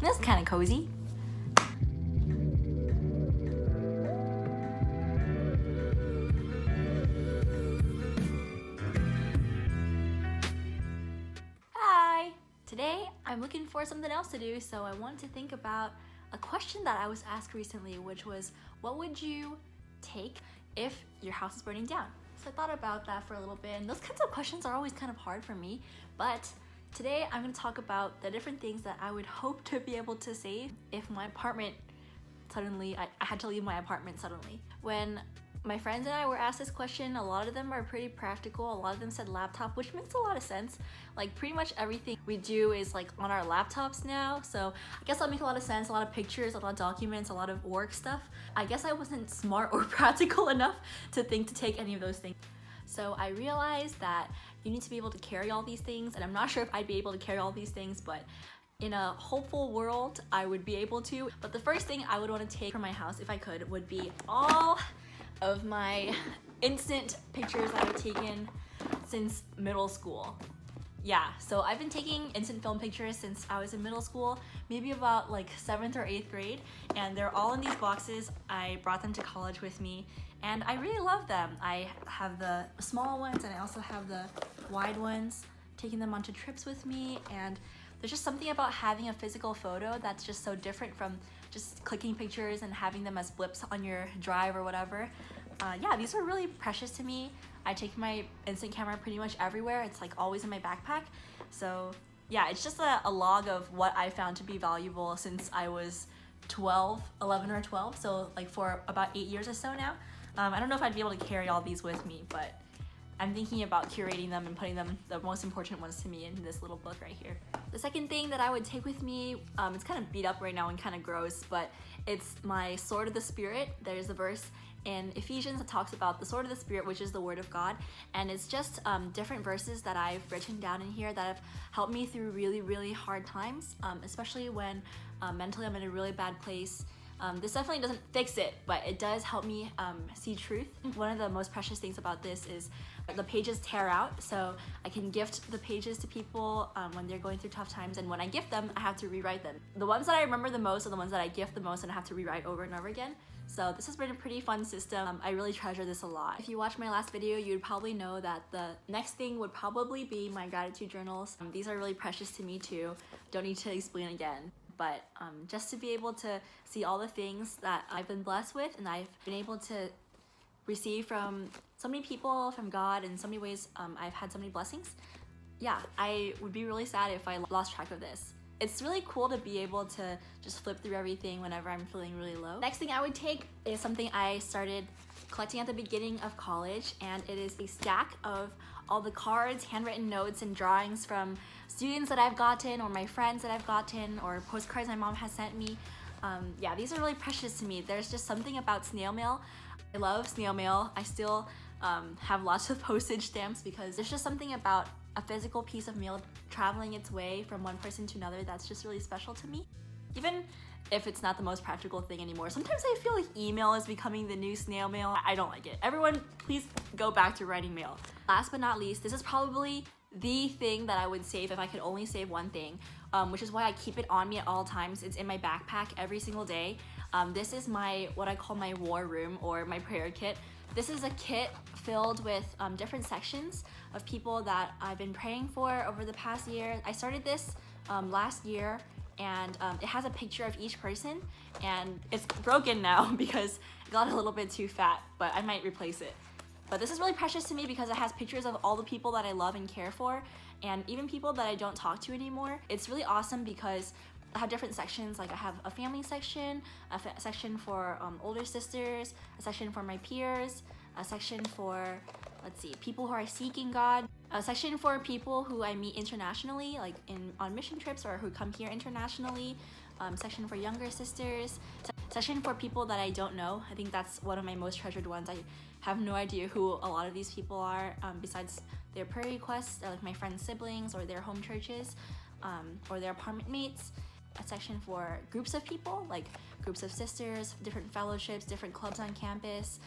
That's kind of cozy. Hi! Today I'm looking for something else to do, so I wanted to think about a question that I was asked recently, which was, what would you take if your house is burning down? So I thought about that for a little bit, and those kinds of questions are always kind of hard for me, but today I'm going to talk about the different things that I would hope to be able to save if my apartment suddenly, I had to leave my apartment suddenly. When my friends and I were asked this question, a lot of them are pretty practical. A lot of them said laptop, which makes a lot of sense. Like pretty much everything we do is like on our laptops now. So I guess that makes a lot of sense. A lot of pictures, a lot of documents, a lot of work stuff. I guess I wasn't smart or practical enough to think to take any of those things. So I realized that you need to be able to carry all these things, and I'm not sure if I'd be able to carry all these things, but in a hopeful world, I would be able to. But the first thing I would want to take from my house, if I could, would be all of my instant pictures that I've taken since middle school. Yeah, so I've been taking instant film pictures since I was in middle school, maybe about like 7th or 8th grade, and they're all in these boxes. I brought them to college with me, and I really love them. I have the small ones, and I also have the wide ones, taking them onto trips with me, and there's just something about having a physical photo that's just so different from just clicking pictures and having them as blips on your drive or whatever. Yeah, these are really precious to me. I take my instant camera pretty much everywhere. It's like always in my backpack. So yeah, it's just a log of what I found to be valuable since I was 11 or 12. So like for about 8 years or so now. I don't know if I'd be able to carry all these with me, but I'm thinking about curating them and putting them, the most important ones to me, in this little book right here. The second thing that I would take with me, it's kind of beat up right now and kind of gross, but it's my sword of the Spirit. There's a verse in Ephesians that talks about the sword of the Spirit, which is the word of God, and it's just different verses that I've written down in here that have helped me through really, really hard times, especially when mentally I'm in a really bad place. This definitely doesn't fix it, but it does help me see truth. One of the most precious things about this is the pages tear out, so I can gift the pages to people when they're going through tough times, and when I gift them, I have to rewrite them. The ones that I remember the most are the ones that I gift the most and I have to rewrite over and over again. So this has been a pretty fun system. I really treasure this a lot. If you watched my last video, you'd probably know that the next thing would probably be my gratitude journals. These are really precious to me too. Don't need to explain again. But just to be able to see all the things that I've been blessed with and I've been able to receive from so many people, from God, in so many ways, I've had so many blessings. Yeah, I would be really sad if I lost track of this. It's really cool to be able to just flip through everything whenever I'm feeling really low. Next thing I would take is something I started collecting at the beginning of college, and it is a stack of all the cards, handwritten notes, and drawings from students that I've gotten, or my friends that I've gotten, or postcards my mom has sent me. Yeah, these are really precious to me. There's just something about snail mail. I love snail mail. I still have lots of postage stamps because there's just something about a physical piece of mail traveling its way from one person to another that's just really special to me. Even if it's not the most practical thing anymore. Sometimes I feel like email is becoming the new snail mail. I don't like it. Everyone, please go back to writing mail. Last but not least, this is probably the thing that I would save if I could only save one thing, which is why I keep it on me at all times. It's in my backpack every single day. This is what I call my war room, or my prayer kit. This is a kit filled with different sections of people that I've been praying for over the past year. I started this last year, and it has a picture of each person, and it's broken now because it got a little bit too fat, but I might replace it. But this is really precious to me because it has pictures of all the people that I love and care for, and even people that I don't talk to anymore. It's really awesome because I have different sections. Like I have a family section, a section for older sisters, a section for my peers, a section for, let's see, people who are seeking God, a section for people who I meet internationally, like on mission trips, or who come here internationally, section for younger sisters, section for people that I don't know. I think that's one of my most treasured ones. I have no idea who a lot of these people are, besides their prayer requests, or like my friends' siblings, or their home churches, or their apartment mates. A section for groups of people, like groups of sisters, different fellowships, different clubs on campus,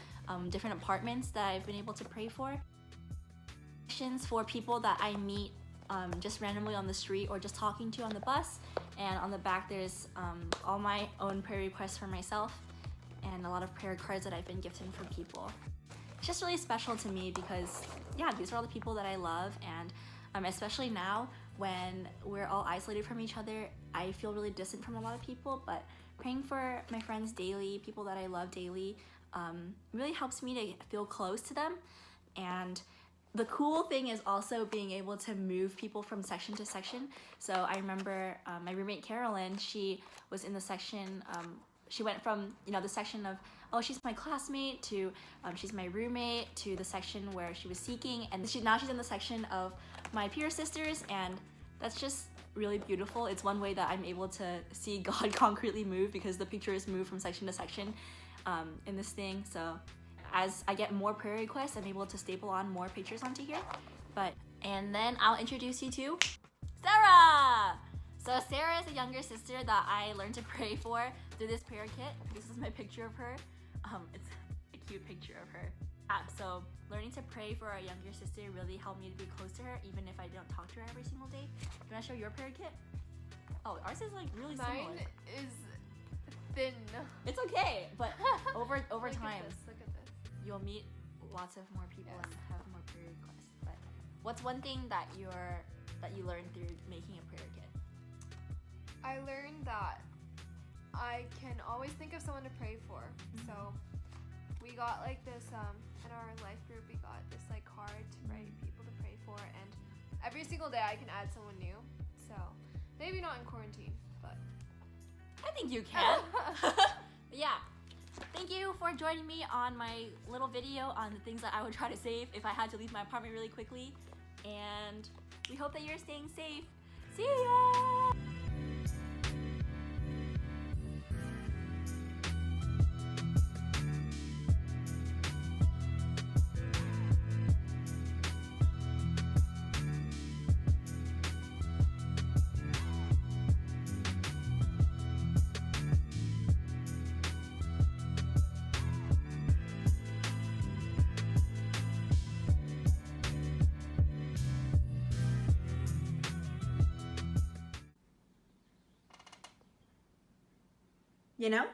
different apartments that I've been able to pray for. Sections for people that I meet just randomly on the street or just talking to on the bus. And on the back there's all my own prayer requests for myself and a lot of prayer cards that I've been gifting for people. It's just really special to me because, yeah, these are all the people that I love, and especially now when we're all isolated from each other, I feel really distant from a lot of people, but praying for my friends daily, people that I love daily, really helps me to feel close to them. And the cool thing is also being able to move people from section to section. So I remember my roommate Carolyn, she was in the section, she went from, you know, the section of, oh, she's my classmate, to she's my roommate, to the section where she was seeking, and now she's in the section of my peer sisters, and that's just really beautiful. It's one way that I'm able to see God concretely move, because the pictures move from section to section in this thing. So as I get more prayer requests, I'm able to staple on more pictures onto here. And then I'll introduce you to Sarah! So Sarah is a younger sister that I learned to pray for through this prayer kit. This is my picture of her. It's a cute picture of her. So learning to pray for a younger sister really helped me to be close to her, even if I don't talk to her every single day. Can I show your prayer kit? Oh, ours is like really similar. Mine is thin. It's okay, but over time, Look at this. you'll meet lots of more people Yes. and have more prayer requests. But what's one thing that you learned through making a prayer kit? I learned that I can always think of someone to pray for. So we got like this in our life group, we got this like card to write people to pray for, and every single day I can add someone new. So maybe not in quarantine, but I think you can. Yeah. Thank you for joining me on my little video on the things that I would try to save if I had to leave my apartment really quickly. And we hope that you're staying safe. See ya! You know?